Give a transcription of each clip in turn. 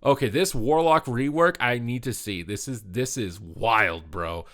Okay, this Warlock rework, I need to see. This is wild, bro.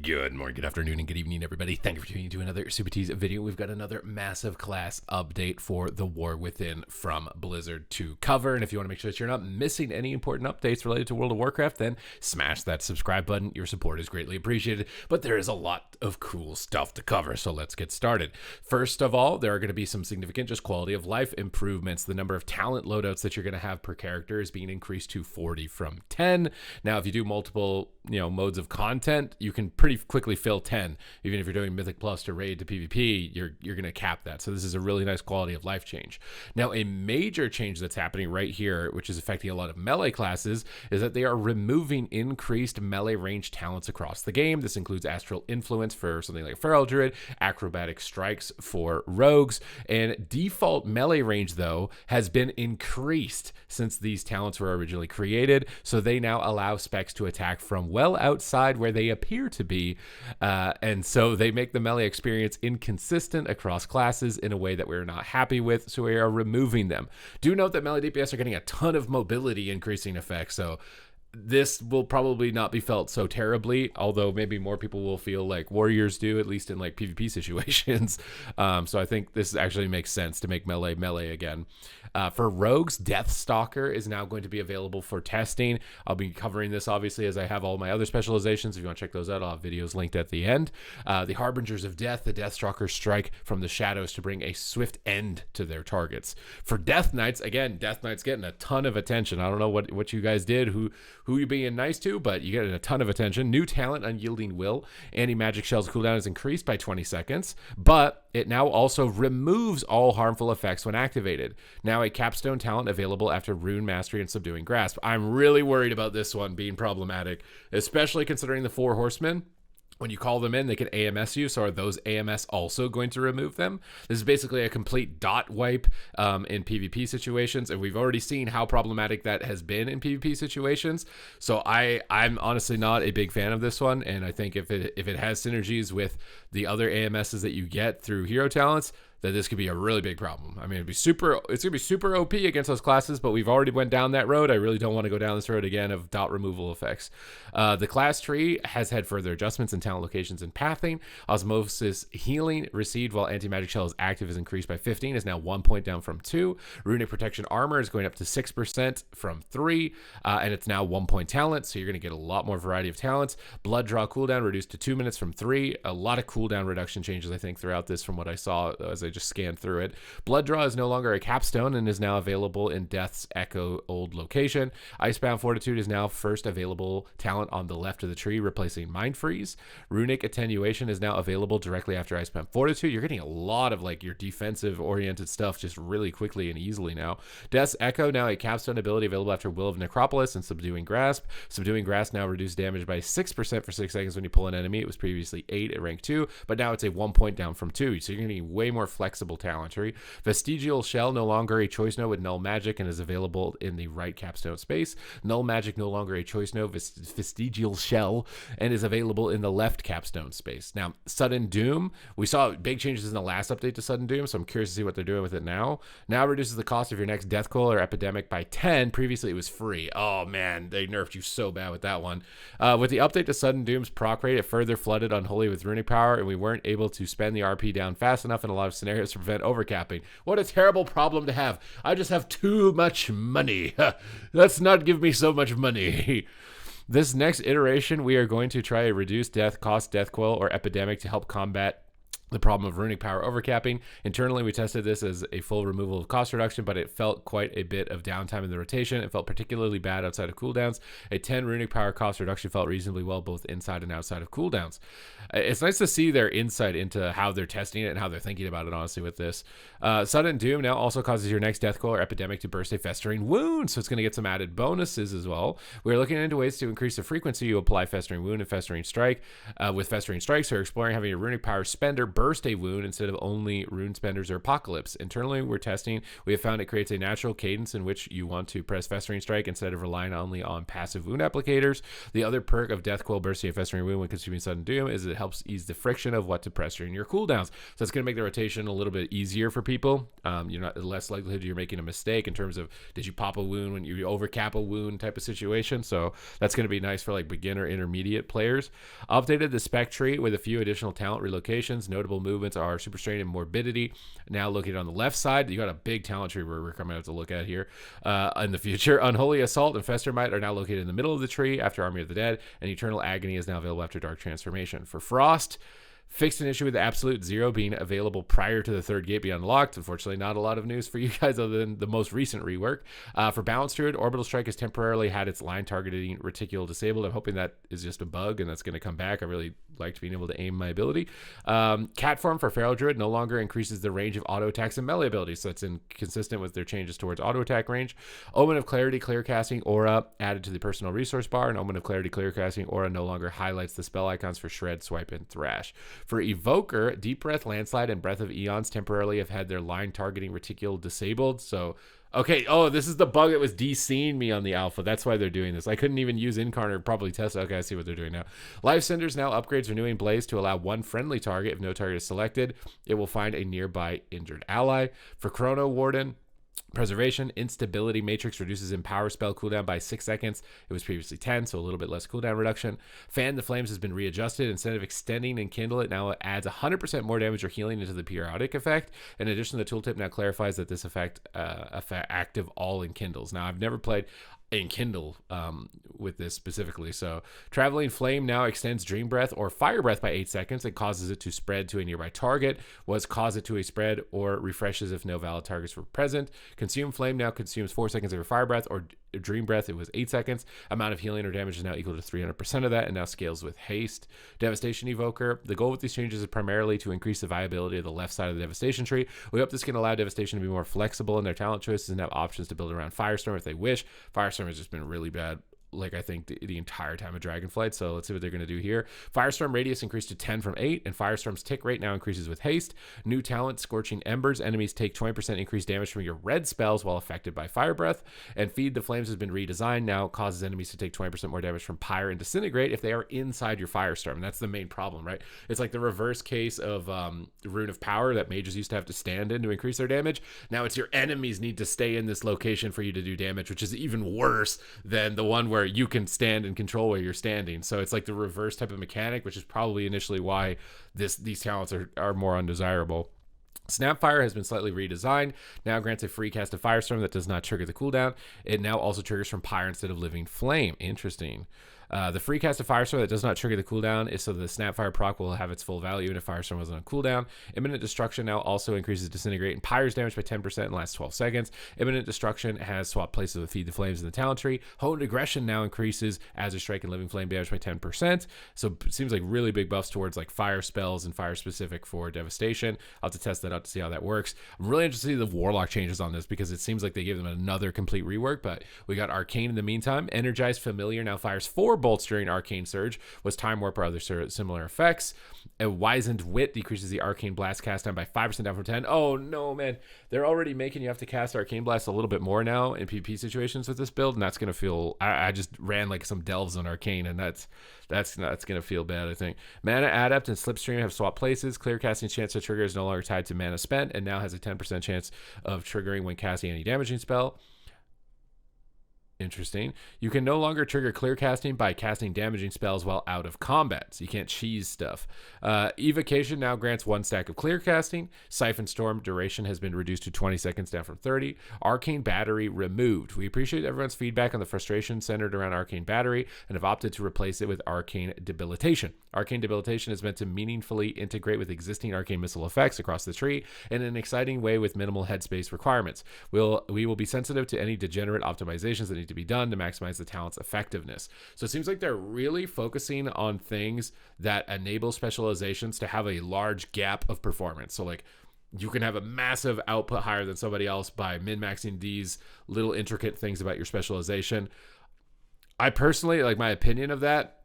Good morning, good afternoon, and good evening, everybody. Thank you for tuning into another Supatease video. We've got another massive class update for the War Within from Blizzard to cover. And if you want to make sure that you're not missing any important updates related to World of Warcraft, then smash that subscribe button. Your support is greatly appreciated. But there is a lot of cool stuff to cover, so let's get started. First of all, there are going to be some significant just quality of life improvements. The number of talent loadouts that you're going to have per character is being increased to 40 from 10. Now, if you do multiple, modes of content, you can pretty quickly fill 10. Even if you're doing Mythic Plus to raid to PvP, you're going to cap that. So this is a really nice quality of life change. Now, a major change that's happening right here, which is affecting a lot of melee classes, is that they are removing increased melee range talents across the game. This includes Astral Influence for something like Feral Druid, Acrobatic Strikes for Rogues, and default melee range, though, has been increased since these talents were originally created. So they now allow specs to attack from well outside where they appear to be, and so they make the melee experience inconsistent across classes in a way that we're not happy with, so we are removing them. Do note that melee DPS are getting a ton of mobility increasing effects, so this will probably not be felt so terribly, although maybe more people will feel like warriors do, at least in like PvP situations. So I think this actually makes sense to make melee again. For rogues, Deathstalker is now going to be available for testing. I'll be covering this obviously as I have all my other specializations. If you want to check those out, I'll have videos linked at the end. The Harbingers of Death, the Deathstalkers strike from the shadows to bring a swift end to their targets. For Death Knights, again, Death Knights getting a ton of attention. I don't know what you guys did, who you being nice to, but you get a ton of attention. New talent, Unyielding Will. Anti-magic shells cooldown is increased by 20 seconds, but it now also removes all harmful effects when activated. Now a capstone talent available after Rune Mastery and Subduing Grasp. I'm really worried about this one being problematic, especially considering the Four Horsemen. When you call them in, they can AMS you, so are those AMS also going to remove them? This is basically a complete dot wipe in PvP situations, and we've already seen how problematic that has been in PvP situations. So I'm honestly not a big fan of this one, and I think if it has synergies with the other AMSs that you get through hero talents, that this could be a really big problem. I mean, it's gonna be super OP against those classes, but we've already went down that road. I really don't want to go down this road again of dot removal effects. The class tree has had further adjustments in talent locations and pathing. Osmosis Healing received while anti-magic shell is active is increased by 15, is now 1 point down from 2. Runic Protection Armor is going up to 6% from 3, and it's now 1 point talent, so you're gonna get a lot more variety of talents. Blood Draw cooldown reduced to 2 minutes from 3. A lot of cooldown reduction changes, I think, throughout this from what I saw as I just scanned through it. Blood Draw is no longer a capstone and is now available in Death's Echo old location. Icebound Fortitude is now first available talent on the left of the tree, replacing Mind Freeze. Runic Attenuation is now available directly after Icebound Fortitude. You're getting a lot of like your defensive oriented stuff just really quickly and easily now. Death's Echo, now a capstone ability available after Will of Necropolis and Subduing Grasp. Subduing Grasp now reduced damage by 6% for 6 seconds when you pull an enemy. It was previously 8 at rank 2, but now it's a 1 point down from 2, so you're getting way more flexible talent tree. Vestigial Shell, no longer a choice node with Null Magic and is available in the right capstone space. Null Magic, no longer a choice node, Vestigial Shell, and is available in the left capstone space. Now, Sudden Doom, we saw big changes in the last update to Sudden Doom, so I'm curious to see what they're doing with it now. Now reduces the cost of your next Death Coil or Epidemic by 10. Previously, it was free. Oh man, they nerfed you so bad with that one. With the update to Sudden Doom's proc rate, it further flooded Unholy with runic power, and we weren't able to spend the RP down fast enough in a lot of scenarios to prevent overcapping. What a terrible problem to have. I just have too much money. Let's not give me so much money. This next iteration, we are going to try a reduced death cost death coil or epidemic to help combat the problem of runic power overcapping. Internally, we tested this as a full removal of cost reduction, but it felt quite a bit of downtime in the rotation. It felt particularly bad outside of cooldowns. A 10 runic power cost reduction felt reasonably well both inside and outside of cooldowns. It's nice to see their insight into how they're testing it and how they're thinking about it, honestly, with this. Sudden Doom now also causes your next death coil or epidemic to burst a festering wound, so it's going to get some added bonuses as well. We're looking into ways to increase the frequency you apply festering wound and festering strike. With festering strikes, we're exploring having a runic power spender burst a wound instead of only rune spenders or apocalypse. Internally, we're testing. We have found it creates a natural cadence in which you want to press Festering Strike instead of relying only on passive wound applicators. The other perk of Death Quill bursting a Festering Wound when consuming Sudden Doom is it helps ease the friction of what to press during your cooldowns. So it's going to make the rotation a little bit easier for people. You're not less likelihood you're making a mistake in terms of did you pop a wound when you overcap a wound type of situation. So that's going to be nice for like beginner, intermediate players. Updated the spec tree with a few additional talent relocations. Notable movements are Super Strain and Morbidity. Now located on the left side, you got a big talent tree we're coming to have to look at here in the future. Unholy Assault and Festermite are now located in the middle of the tree after Army of the Dead, and Eternal Agony is now available after Dark Transformation. For Frost, fixed an issue with the Absolute Zero being available prior to the third gate being unlocked. Unfortunately, not a lot of news for you guys other than the most recent rework. For Balance Druid, Orbital Strike has temporarily had its line targeting reticule disabled. I'm hoping that is just a bug and that's going to come back. I really liked being able to aim my ability. Cat Form for Feral Druid no longer increases the range of auto attacks and melee abilities, so that's inconsistent with their changes towards auto attack range. Omen of Clarity Clear Casting Aura added to the personal resource bar, and Omen of Clarity Clear Casting Aura no longer highlights the spell icons for Shred, Swipe, and Thrash. For Evoker, Deep Breath, Landslide, and Breath of Eons temporarily have had their line targeting reticule disabled. So, okay, this is the bug that was DCing me on the alpha. That's why they're doing this. I couldn't even use Incarn or probably test it. Okay, I see what they're doing now. Life Cinders now upgrades Renewing Blaze to allow one friendly target. If no target is selected, it will find a nearby injured ally. For Chrono Warden, Preservation, Instability Matrix reduces Empower spell cooldown by 6 seconds. It was previously 10, so a little bit less cooldown reduction. Fan the Flames has been readjusted. Instead of extending and Kindle, it now adds 100% more damage or healing into the periodic effect. In addition, the tooltip now clarifies that this effect active all Enkindles. Now, I've never played Enkindle with this specifically. So Traveling Flame now extends Dream Breath or Fire Breath by 8 seconds and causes it to spread to a nearby target. Was cause it to a spread or refreshes if no valid targets were present. Consume Flame now consumes 4 seconds of your Fire Breath, or Dream Breath it was 8 seconds. Amount of healing or damage is now equal to 300% of that and now scales with haste. Devastation Evoker. The goal with these changes is primarily to increase the viability of the left side of the Devastation tree. We hope this can allow Devastation to be more flexible in their talent choices and have options to build around Firestorm if they wish. Firestorm has just been really bad, like I think the entire time of Dragonflight. So let's see what they're going to do here. Firestorm radius increased to 10 from 8, and Firestorm's tick rate now increases with haste. New talent, Scorching Embers. Enemies take 20% increased damage from your red spells while affected by Fire Breath. And Feed the Flames has been redesigned. Now causes enemies to take 20% more damage from Pyre and Disintegrate if they are inside your Firestorm. And that's the main problem, right? It's like the reverse case of Rune of Power that mages used to have to stand in to increase their damage. Now it's your enemies need to stay in this location for you to do damage, which is even worse than the one where you can stand and control where you're standing. So it's like the reverse type of mechanic, which is probably initially why these talents are more undesirable. Snapfire has been slightly redesigned. Now grants a free cast of Firestorm that does not trigger the cooldown. It now also triggers from Pyre instead of Living Flame. Interesting. The free cast of Firestorm that does not trigger the cooldown is so the Snapfire proc will have its full value and if Firestorm wasn't on cooldown. Imminent Destruction now also increases Disintegrate and Pyre's damage by 10% in the last 12 seconds. Imminent Destruction has swapped places with Feed the Flames in the talent tree. Honed Aggression now increases Azure Strike and Living Flame damage by 10%. So it seems like really big buffs towards like fire spells and fire specific for Devastation. I'll have to test that out to see how that works. I'm really interested to see the Warlock changes on this because it seems like they gave them another complete rework, but we got Arcane in the meantime. Energized Familiar now fires 4 bolts during Arcane Surge. Was Time Warp or other similar effects. A Wizened Wit decreases the Arcane Blast cast time by 5% down from 10. Oh no, man. They're already making you have to cast Arcane Blast a little bit more now in PvP situations with this build, and that's going to feel... I just ran like some delves on Arcane, and that's going to feel bad, I think. Mana Adept and Slipstream have swapped places. Clear casting chance to trigger is no longer tied to mana spent, and now has a 10% chance of triggering when casting any damaging spell. Interesting. You can no longer trigger clear casting by casting damaging spells while out of combat. So you can't cheese stuff. Evocation now grants 1 stack of clear casting. Siphon Storm duration has been reduced to 20 seconds down from 30. Arcane Battery removed. We appreciate everyone's feedback on the frustration centered around Arcane Battery and have opted to replace it with Arcane Debilitation. Arcane Debilitation is meant to meaningfully integrate with existing Arcane Missile effects across the tree in an exciting way with minimal headspace requirements. We will be sensitive to any degenerate optimizations that need to be done to maximize the talent's effectiveness. So it seems like they're really focusing on things that enable specializations to have a large gap of performance. So like you can have a massive output higher than somebody else by min-maxing these little intricate things about your specialization. I personally, like my opinion of that,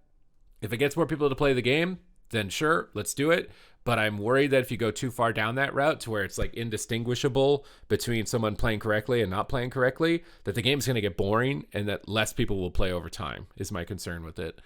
if it gets more people to play the game, then sure, let's do it. But I'm worried that if you go too far down that route to where it's like indistinguishable between someone playing correctly and not playing correctly, that the game's going to get boring and that less people will play over time is my concern with it.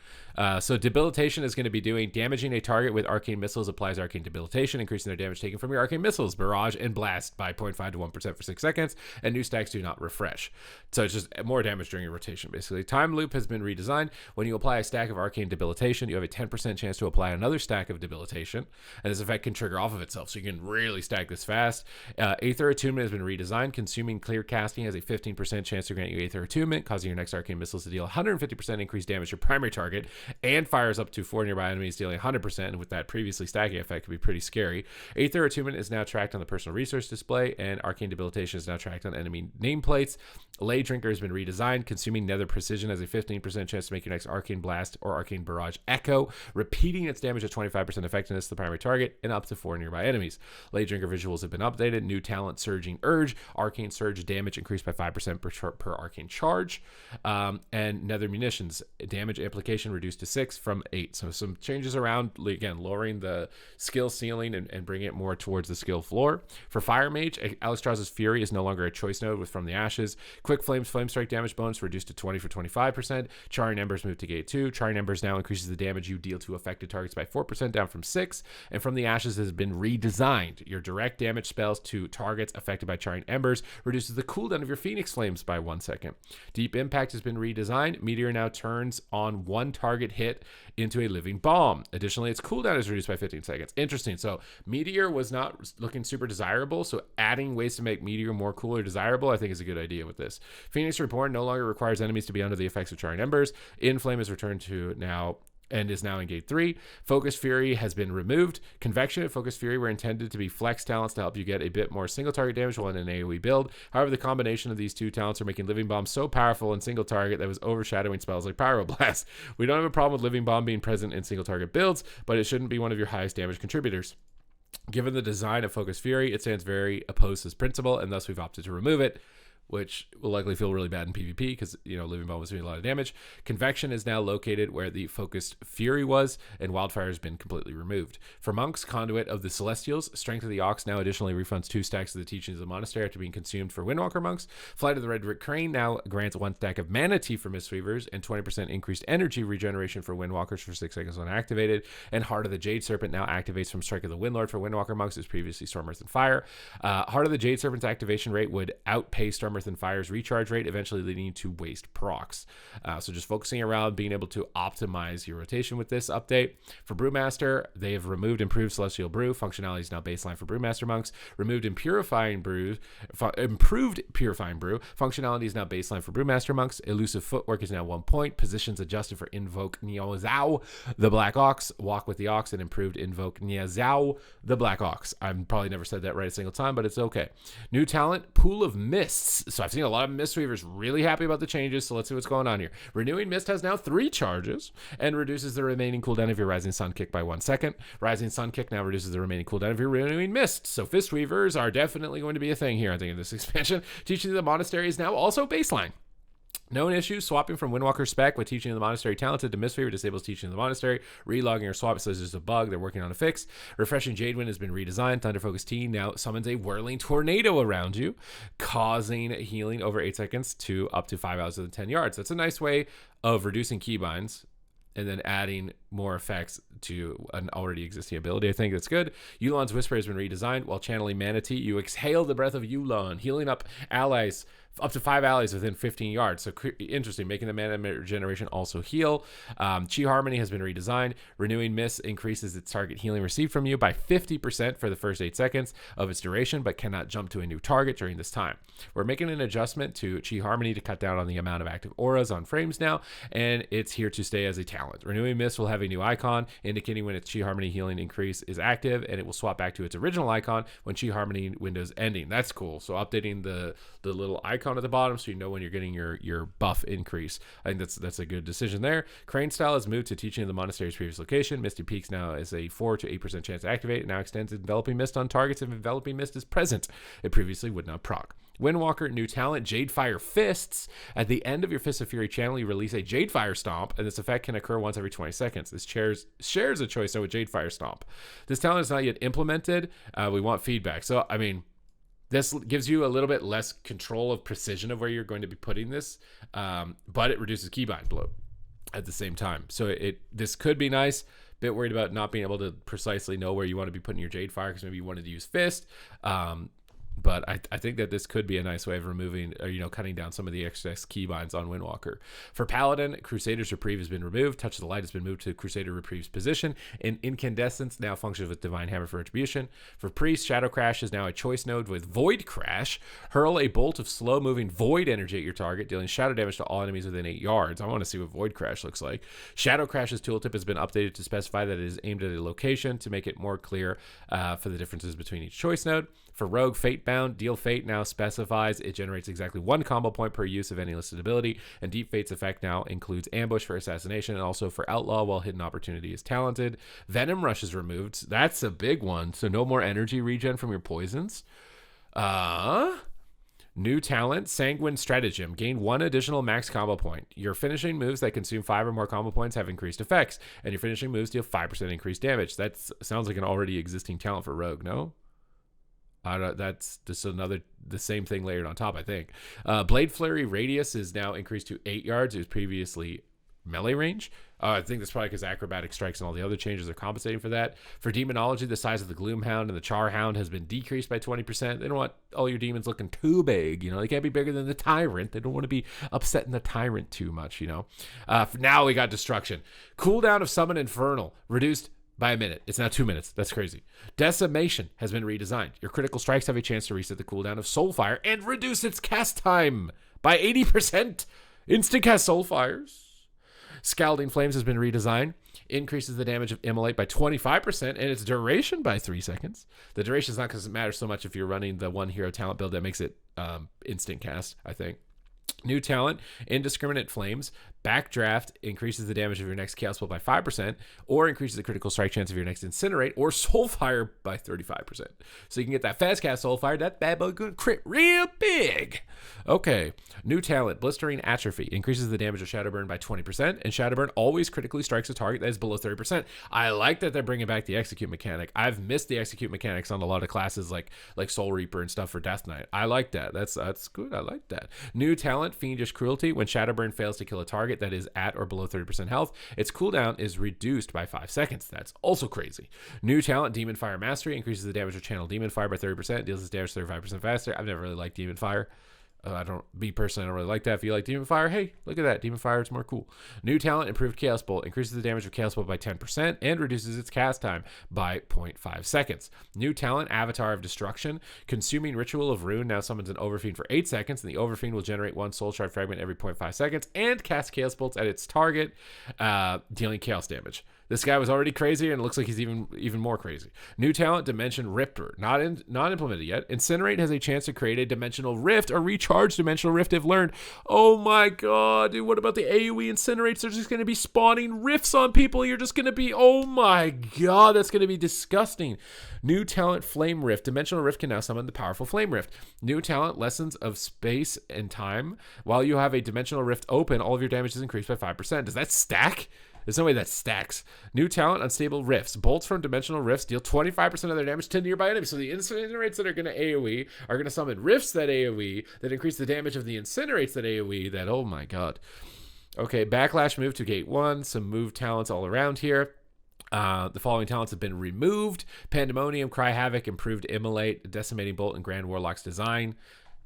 So debilitation is going to be doing damaging a target with arcane missiles applies arcane debilitation, increasing their damage taken from your arcane missiles, barrage, and blast by 0.5 to 1% for 6 seconds, and new stacks do not refresh. So it's just more damage during your rotation, basically. Time loop has been redesigned. When you apply a stack of arcane debilitation, you have a 10% chance to apply another stack of debilitation, and this effect can trigger off of itself, so you can really stack this fast. Aether Attunement has been redesigned. Consuming clear casting has a 15% chance to grant you Aether Attunement, causing your next arcane missiles to deal 150% increased damage to your primary target, and fires up to 4 nearby enemies, dealing 100%, and with that previously stacking effect, could be pretty scary. Aether Attunement is now tracked on the personal resource display, and Arcane Debilitation is now tracked on enemy nameplates. Lay Drinker has been redesigned. Consuming Nether Precision has a 15% chance to make your next Arcane Blast or Arcane Barrage echo, repeating its damage at 25% effectiveness to the primary target and up to 4 nearby enemies. Lay Drinker visuals have been updated. New talent, Surging Urge. Arcane Surge damage increased by 5% per Arcane Charge. And Nether Munitions damage amplification reduced to 6 from 8. So some changes around, again, lowering the skill ceiling and bringing it more towards the skill floor. For Fire Mage, Alexstrasza's Fury is no longer a choice node with From the Ashes. Quick Flames Flame Strike damage bonus reduced to 20 for 25%. Charring Embers moved to gate 2. Charring Embers now increases the damage you deal to affected targets by 4%, down from 6. And From the Ashes has been redesigned. Your direct damage spells to targets affected by Charring Embers reduces the cooldown of your Phoenix Flames by 1 second. Deep Impact has been redesigned. Meteor now turns on one target hit into a living bomb. Additionally, its cooldown is reduced by 15 seconds. Interesting. So Meteor was not looking super desirable, so adding ways to make Meteor more cool or desirable I think is a good idea with this. Phoenix Reborn no longer requires enemies to be under the effects of Charring Embers. Inflame is returned to now and is now in gate 3. Focus Fury has been removed. Convection and Focus Fury were intended to be flex talents to help you get a bit more single target damage while in an AoE build. However, the combination of these two talents are making Living Bomb so powerful in single target that was overshadowing spells like Pyroblast. We don't have a problem with Living Bomb being present in single target builds, but it shouldn't be one of your highest damage contributors. Given the design of Focus Fury, it stands very opposed to this principle, and thus we've opted to remove it, which will likely feel really bad in PvP because, you know, Living Bomb was doing a lot of damage. Convection is now located where the Focused Fury was, and Wildfire has been completely removed. For Monks, Conduit of the Celestials, Strength of the Ox now additionally refunds 2 stacks of the Teachings of the Monastery after being consumed for Windwalker Monks. Flight of the Red Crane now grants 1 stack of Mana Tea for Mistweavers and 20% increased energy regeneration for Windwalkers for 6 seconds when activated. And Heart of the Jade Serpent now activates from Strike of the Windlord for Windwalker Monks, as previously Storm, Earth, and Fire. Heart of the Jade Serpent's activation rate would outpace Storm, Earth, and Fire's recharge rate, eventually leading to waste procs. So just focusing around being able to optimize your rotation with this update. For Brewmaster, they have removed Improved Celestial Brew. Functionality is now baseline for Brewmaster Monks. Removed Improved Purifying Brew. Functionality is now baseline for Brewmaster Monks. Elusive Footwork is now 1 point. Positions adjusted for Invoke Niazao, the Black Ox. Walk with the Ox and improved Invoke Niazao, the Black Ox. I've probably never said that right a single time, but it's okay. New talent, Pool of Mists. So I've seen a lot of Mistweavers really happy about the changes, so let's see what's going on here. Renewing Mist has now 3 charges and reduces the remaining cooldown of your Rising Sun Kick by 1 second. Rising Sun Kick now reduces the remaining cooldown of your Renewing Mist. So Fistweavers are definitely going to be a thing here, I think, in this expansion. Teaching of the Monastery is now also baseline. Known issues, swapping from Windwalker spec with Teaching of the Monastery talented to Mistweaver disables Teaching of the Monastery. Relogging or swap says there's a bug. They're working on a fix. Refreshing Jadewind has been redesigned. Thunder Focus T now summons a whirling tornado around you, causing healing over 8 seconds to up to 5 hours within 10 yards. That's a nice way of reducing keybinds and then adding more effects to an already existing ability. I think that's good. Yulon's Whisper has been redesigned. While channeling Mana Tea, you exhale the breath of Yulon, healing up allies, up to 5 allies within 15 yards. So interesting, making the mana regeneration also heal. Chi Harmony has been redesigned. Renewing Mist increases its target healing received from you by 50% for the first 8 seconds of its duration, but cannot jump to a new target during this time. We're making an adjustment to Chi Harmony to cut down on the amount of active auras on frames now, and it's here to stay as a talent. Renewing Mist will have a new icon indicating when its Chi Harmony healing increase is active, and it will swap back to its original icon when Chi Harmony window's ending. That's cool. So updating the little icon at the bottom so you know when you're getting your buff increase. I think that's a good decision there. Crane Style has moved to Teaching of the Monastery's previous location. Misty Peaks now is a 4 to 8% chance to activate. It now extends Enveloping Mist on targets if Enveloping Mist is present. It previously would not proc. Windwalker, new talent, Jadefire Fists. At the end of your Fist of Fury channel, you release a Jadefire Stomp, and this effect can occur once every 20 seconds. This shares a choice with Jadefire Stomp. This talent is not yet implemented. We want feedback. So, I mean, this gives you a little bit less control of precision of where you're going to be putting this, but it reduces keybind bloat at the same time. So this could be nice. Bit worried about not being able to precisely know where you want to be putting your Jadefire because maybe you wanted to use Fist. But I think that this could be a nice way of removing, or, cutting down some of the excess keybinds on Windwalker. For Paladin, Crusader's Reprieve has been removed. Touch of the Light has been moved to Crusader Reprieve's position. And Incandescence now functions with Divine Hammer for Retribution. For Priest, Shadow Crash is now a choice node with Void Crash. Hurl a bolt of slow-moving void energy at your target, dealing shadow damage to all enemies within 8 yards. I want to see what Void Crash looks like. Shadow Crash's tooltip has been updated to specify that it is aimed at a location to make it more clear for the differences between each choice node. For Rogue, Fatebound, Deal Fate now specifies it generates exactly 1 combo point per use of any listed ability, and Deep Fate's effect now includes Ambush for Assassination and also for Outlaw while Hidden Opportunity is talented. Venom Rush is removed. That's a big one, so no more energy regen from your poisons. New talent, Sanguine Stratagem. Gain 1 additional max combo point. Your finishing moves that consume 5 or more combo points have increased effects, and your finishing moves deal 5% increased damage. That sounds like an already existing talent for Rogue, no? That's just the same thing layered on top, I think. Blade Flurry radius is now increased to 8 yards. It was previously melee range. I think that's probably because acrobatic strikes and all the other changes are compensating for that. For Demonology, the size of the Gloomhound and the Charhound has been decreased by 20%. They don't want all your demons looking too big. They can't be bigger than the Tyrant. They don't want to be upsetting the Tyrant too much, Now we got Destruction. Cooldown of Summon Infernal reduced by a minute. It's now 2 minutes. That's crazy. Decimation has been redesigned. Your critical strikes have a chance to reset the cooldown of Soulfire and reduce its cast time by 80%. Instant cast Soulfires. Scalding Flames has been redesigned. Increases the damage of Immolate by 25% and its duration by 3 seconds. The duration is not because it matters so much if you're running the 1 hero talent build that makes it instant cast, I think. New talent, Indiscriminate Flames. Backdraft increases the damage of your next Chaos Bolt by 5%, or increases the critical strike chance of your next Incinerate or Soulfire by 35%. So you can get that fast cast Soulfire. That bad boy gonna crit real big. Okay. New talent, Blistering Atrophy. Increases the damage of Shadowburn by 20%, and Shadowburn always critically strikes a target that is below 30%. I like that they're bringing back the Execute mechanic. I've missed the Execute mechanics on a lot of classes like Soul Reaper and stuff for Death Knight. I like that. That's good. I like that. New talent, Fiendish Cruelty. When Shadowburn fails to kill a target that is at or below 30% health, its cooldown is reduced by 5 seconds. That's also crazy. New talent, Demon Fire Mastery. Increases the damage of Channel Demon Fire by 30%. Deals its damage 35% faster. I've never really liked Demon Fire. I don't really like that. If you like Demon Fire, hey, look at that. Demon Fire is more cool. New talent, Improved Chaos Bolt. Increases the damage of Chaos Bolt by 10% and reduces its cast time by 0.5 seconds. New talent, Avatar of Destruction. Consuming Ritual of Ruin now summons an Overfiend for 8 seconds, and the Overfiend will generate 1 Soul Shard fragment every 0.5 seconds and cast Chaos Bolts at its target, dealing chaos damage. This guy was already crazy, and it looks like he's even more crazy. New talent, Dimension Ripper. Not implemented yet. Incinerate has a chance to create a Dimensional Rift or recharge Dimensional Rift if learned. Oh my god, dude, what about the AoE Incinerates? They're just going to be spawning rifts on people. You're just going to be, oh my god, that's going to be disgusting. New talent, Flame Rift. Dimensional Rift can now summon the powerful Flame Rift. New talent, Lessons of Space and Time. While you have a Dimensional Rift open, all of your damage is increased by 5%. Does that stack? There's no way that stacks. New talent, Unstable Rifts. Bolts from Dimensional Rifts deal 25% of their damage to nearby enemies. So the Incinerates that are going to AoE are going to summon Rifts that AoE, that increase the damage of the Incinerates that AoE, that, oh my god. Okay, Backlash moved to Gate 1. Some move talents all around here. The following talents have been removed. Pandemonium, Cry Havoc, Improved Immolate, Decimating Bolt, and Grand Warlock's Design.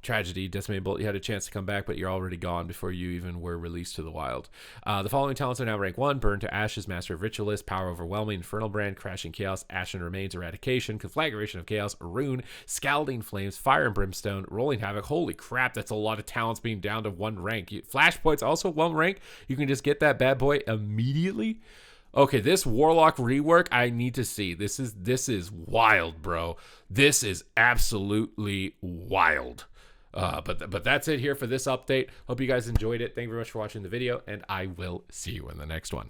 Tragedy, Decimating Bolt, you had a chance to come back, but you're already gone before you even were released to the wild. The following talents are now rank 1. Burn to Ashes, Master of Ritualist, Power Overwhelming, Infernal Brand, Crashing Chaos, Ashen Remains, Eradication, Conflagration of Chaos, Rune, Scalding Flames, Fire and Brimstone, Rolling Havoc. Holy crap, that's a lot of talents being down to 1 rank. Flashpoint's also 1 rank. You can just get that bad boy immediately. Okay, this Warlock rework, I need to see. This is wild, bro. This is absolutely wild. But that's it here for this update. Hope you guys enjoyed it. Thank you very much for watching the video, and I will see you in the next one.